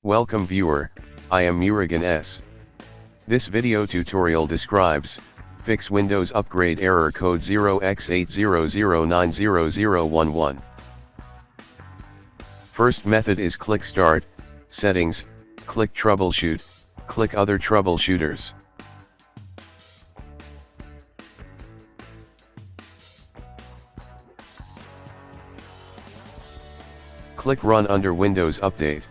Welcome viewer, I am Murugan S. This video tutorial describes, fix Windows upgrade error code 0x80090011. First method is click Start, Settings, click Troubleshoot, click Other Troubleshooters. Click Run under Windows Update.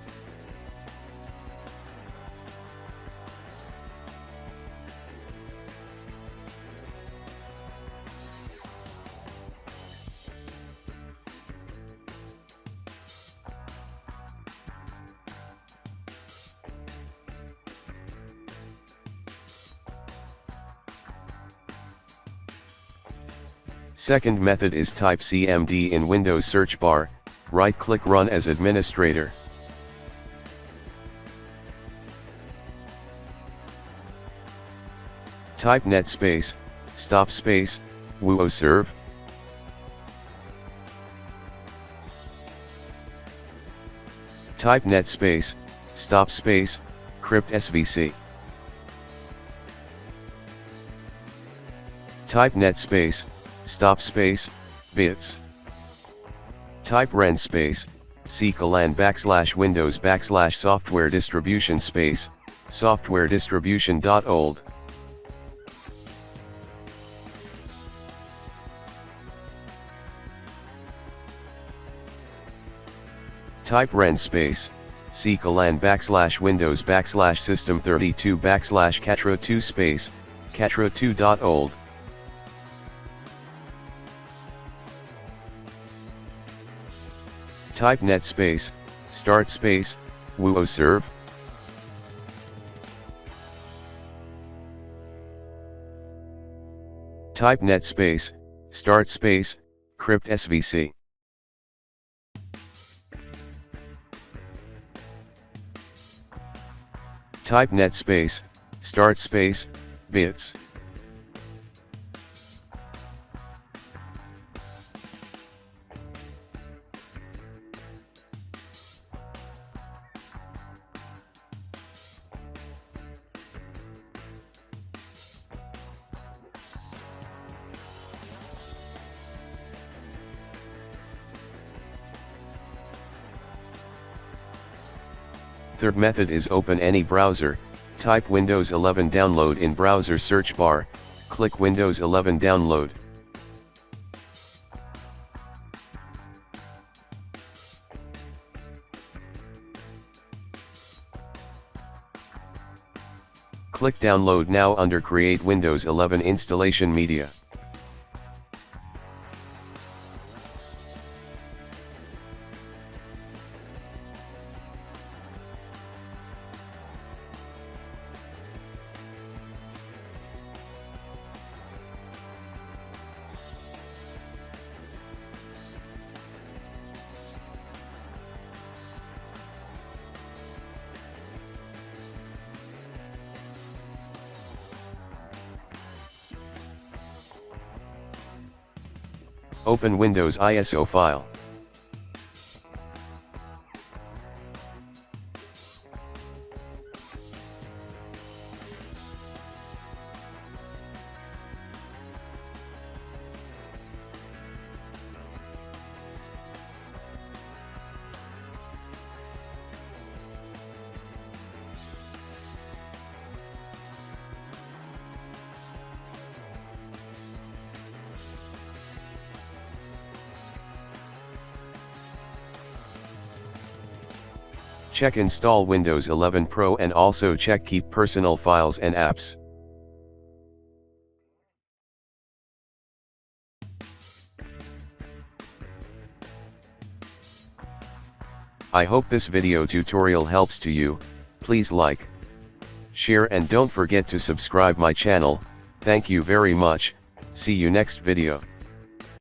Second method is type CMD in Windows search bar, right-click Run as administrator. Type net space, stop space, wooserv. Type net space, stop space, crypt svc. Type net space, stop space, bits. Type ren space, /lan /windows /software distribution space, software distribution.old. Type ren space, /lan /windows /system32 /catro2 space, catro2.old. Type net space, start space, wooserv. Type net space, start space, crypt svc. Type net space, start space, bits. Third method is open any browser, type Windows 11 download in browser search bar, click Windows 11 download. Click Download now under Create Windows 11 Installation Media. Open Windows ISO file. Check Install Windows 11 Pro and also check Keep Personal Files and Apps. I hope this video tutorial helps to you. Please like, share and don't forget to subscribe my channel. Thank you very much. See you next video.